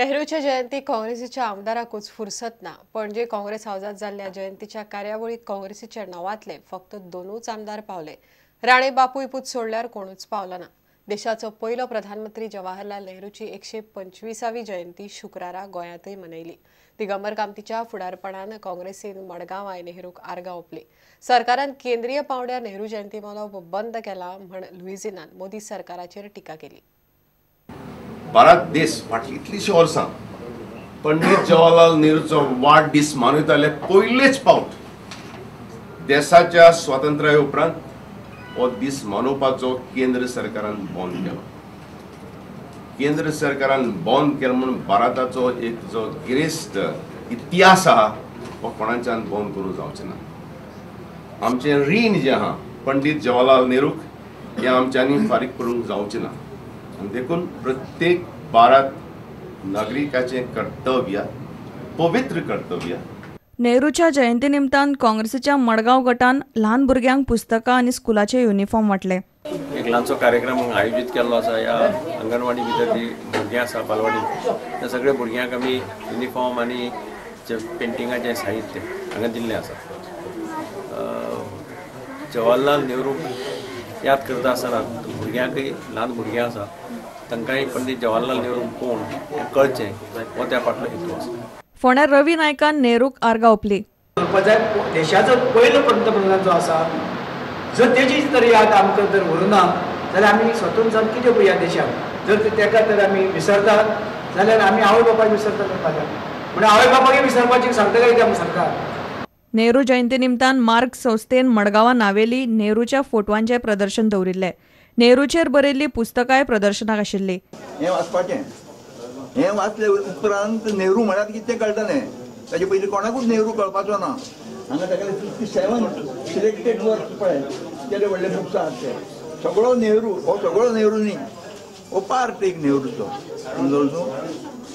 नेहरूच्या जयंती काँग्रेसीच्या आमदाराकूच फुरसत ना, पणजे काँग्रेस हावजात जाल्ल्या जयंतीच्या कार्यावळीक काँग्रेसीच्या नावातले फक्त दोनूच आमदार पावले. राणे बापूय पूत सोडल्यार कोणूच पावला ना. देशाचो पयलो प्रधानमंत्री जवाहरलाल नेहरूची 125वी जयंती शुक्रारा गोंयांतय मनयली. दिगंबर कामतीच्या फुडारपणान काँग्रेसीन मडगांव आय नेहरूक आर्गां ओंपली. सरकारान केंद्रीय पावंड्यार नेहरू जयंती मनोवप बंद केला म्हण लुइजिनान मोदी सरकाराचेर टिका केली. भारत देश फाटली इतलीशी वर्सां पंडित जवाहरलाल नेहरूचो वाडदीस मनयताले पयलेच फावट देशाच्या स्वातंत्र्या उपरांत हो दीस मनोवपाचो केंद्र सरकारान बंद केलो. केंद्र सरकारान बंद केलो म्हणून भारताचो एक जो गिरेस्त इतिहास आहा हो कोणाच्यान बंद करूं जावचें ना. आमचें रीण जें आहा पंडित जवाहरलाल नेहरूक हें आमच्यांनी फारीक करूंक जावचें ना. देखून प्रत्येक भारत नागरिकाचे कर्तव्य पवित्र कर्तव्य. नेहरूच्या जयंती निमतान काँग्रेसीच्या मडगांव गटान ल्हान भुरग्यांक पुस्तकां आनी स्कुलाचे युनिफॉर्म वाटले. एक ल्हानसो कार्यक्रम आयोजीत केल्लो आसा. ह्या अंगणवाडी भितर जी भुरगीं आसा बालवाडी त्या सगळ्या भुरग्यांक आमी युनिफॉर्म आनी पेंटिंगाचें साहित्य हांगा दिल्लें आसा. जवाहरलाल नेहरू याद करता आसतना भुरग्यांकय ल्हान भुरगीं आसा तांकांय पंडित जवाहरलाल नेहरू कोण हें कळचें हो त्या फाटलो हेतू आसा. फोंड्यार रवी नायकान नेहरूक आर्गां ओंपली. देशाचो पयलो पंतप्रधान जो आसा जर तेची तर याद आमकां जर उरना जाल्यार आमी स्वतंत्र जावन कितें पळय ह्या देशाक. जर तेका तर आमी विसरतात जाल्यार आमी आवय बापायक विसरतात म्हणून आवय बापायक विसरपाचें सांगता काय कितें आमचो सरकार. नेहरू जयंती निमतान मार्ग संस्थेन मडगांवां नावेली नेहरूच्या फोटवांचें प्रदर्शन दवरिल्लें. नेहरूचेर बरयल्लीं पुस्तकांय प्रदर्शनाक आशिल्लीं. हें वाचपाचें, हें वाचले उपरांत नेहरू म्हळ्यार कितें तें कळटलें. ताचे पयलीं कोणाकूच नेहरू कळपाचो ना. हांगा ताका 57 सिलेक्टेड वर्क्स पळय केले व्हडले बुक्स आसात ते सगळो नेहरू. हो सगळो नेहरू न्ही, हो पार्ट एक नेहरूचो समजलो.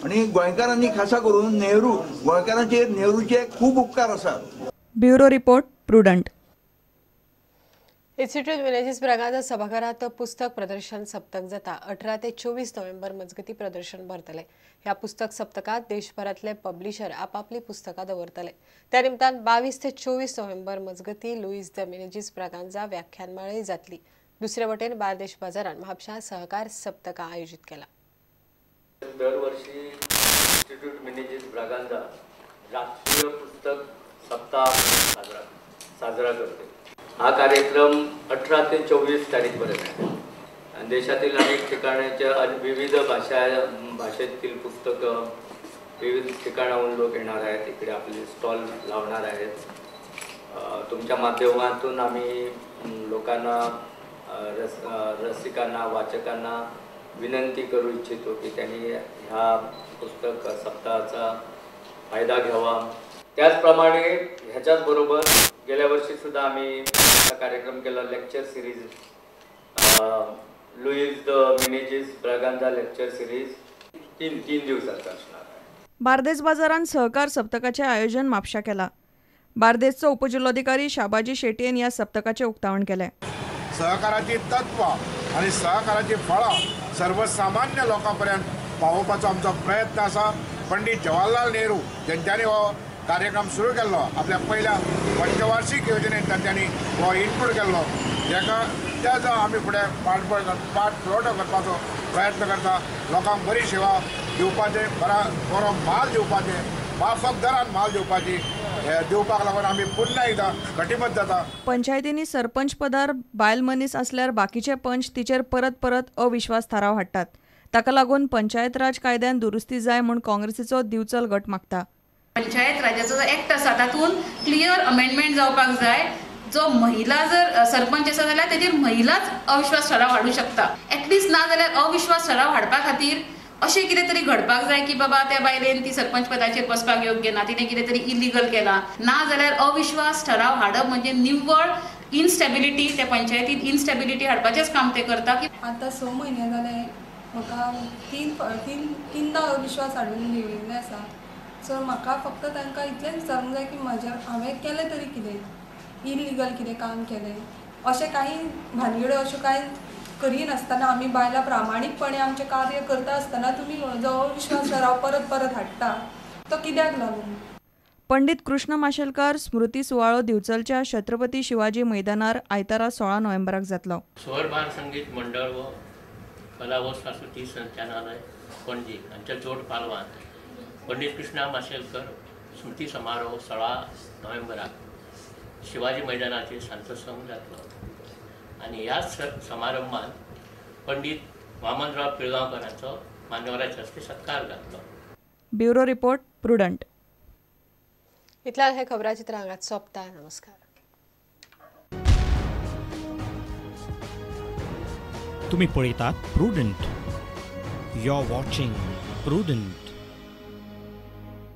आनी गोंयकारांनी खासा करून नेहरू गोंयकारांचेर नेहरूचे खूब उपकार आसात. Bureau report prudent. Institute Menezes Braganza सभाघरात पुस्तक प्रदर्शन सप्तक जाता. 18 ते 24 नोव्हेंबर मजगती प्रदर्शन भरतले. ह्या पुस्तक सप्तकात देशभरातले पब्लिशर आपापली पुस्तकां दवरतले. त्या निमतान 22 ते 24 नोव्हेंबर मजगती लुईस द मिनेजीस ब्रागांजा व्याख्यानमाळाय जातली. दुसरे वटेन बार्देश बाजारात म्हापशा सहकार सप्तकां आयोजित केला. दरवर्षी इन्स्टिट्यूट मिनेजीस ब्रागांजा राष्ट्रीय पुस्तक सप्ताह साजरा करते. हा कार्यक्रम 18 ते 24 तारीखपर्यंत आहे. देशातील अनेक ठिकाणाच्या विविध भाषेतील पुस्तकं विविध ठिकाणाहून लोक येणार आहेत. इकडे आपले स्टॉल लावणार आहेत. तुमच्या माध्यमातून आम्ही लोकांना रसिकांना वाचकांना विनंती करू इच्छितो की त्यांनी ह्या पुस्तक सप्ताहाचा फायदा घ्यावा. त्याचप्रमाणे ह्याच्याच बरोबर गेल्या वर्षी सुद्धा आम्ही कार्यक्रम केला lecture series Luis de Menezes Braganza lecture series तीन दिवसाचा असणार आहे. बार्देस बाजारात सहकार सप्तकाचे आयोजन म्हापशा केला. बार्देसचो उपजिल्लोधिकारी शाबाजी शेटयेन ह्या सप्तकाचे उक्तावण केले. सहकाराची तत्व आणि सहकाराची फळां सर्वसामान्य लोकांपर्यंत पावोवपाचो आमचो प्रयत्न आसा. पंडित जवाहरलाल नेहरू जेंच्यांनी हो कार्यक्रम सुरू केल्लो आपल्या पहिल्या पंचवार्षिक योजनेत तांच्यांनी हो इनपूट केल्लो त्याचो आमी फुडें पाठपुरावो करपाचो प्रयत्न करता. लोकांक बरी सेवा दिवपाचे बरो माल दिवपाचे माफक दरान माल दिवपाक लागून आमी पुन्हा एकदां कटिबद्ध जाता. पंचायतींनी सरपंच पदार बायल मनीस असल्यार बाकीचे पंच तिचेर परत परत अविश्वास थाराव हाडटात. ताका लागून पंचायत राज कायद्यान दुरुस्ती जाय म्हूण काँग्रेसीचो दिवचल गट मागता. पंचायत राजाचो जो एक्ट आसा तातूंत क्लियर अमेंडमेंट जावपाक जाय. जो महिला जर सरपंच आसा जाल्यार तेजेर महिलाच अविश्वास थाराव हाडूं शकता. एटलिस्ट ना जाल्यार अविश्वास थाराव हाडपा खातीर अशें कितें तरी घडपाक जाय की बाबा त्या बायलेन ती सरपंच पदाचेर बसपाक योग्य ना, तिणें कितें तरी इलिगल केलां. ना जाल्यार अविश्वास थाराव हाडप म्हणजे निव्वळ इनस्टेबिलिटी त्या पंचायतींत इनस्टेबिलिटी हाडपाचेंच काम ते करता. की आतां 6 म्हयने जाले म्हाका तीनदा अविश्वास हाडून दिवलेले आसा. सो म्हाका फक्त तांकां इतलेंच विचारूंक जाय की हांवें केलें तरी कितें इलिगल कितें काम केलें. अशें कांय भानगड्यो अश्यो कांय करिनासतना आमी बायलां प्रामाणीकपणे आमचें कार्य करता आसतना तुमी जो अविश्वास ठराव परत परत हाडटा तो कित्याक लागून? पंडित कृष्ण माशेलकार स्मृती सुवाळो दिवचलच्या छत्रपती शिवाजी मैदानार आयतारा 16 नोव्हेंबराक जातलो. स्वर बाल संगीत मंडळ व कला व संस्कृती संचालनालय पणजी हांच्या जोड पालवान पंडित कृष्णा माशेलकर स्मृती समारोह 16 नोव्हेंबराक शिवाजी मैदानाचेर सांजचो जातलो आनी ह्याच समारंभात पंडित वामनराव पिळगांवकरांचो मान्यवराच्या हस्ते सत्कार जातलो. Bureau report Prudent. इतल्या हे खबराचित्र हांगाच सोंपता. नमस्कार. तुम्ही पळयतात Prudent. You are watching prudent.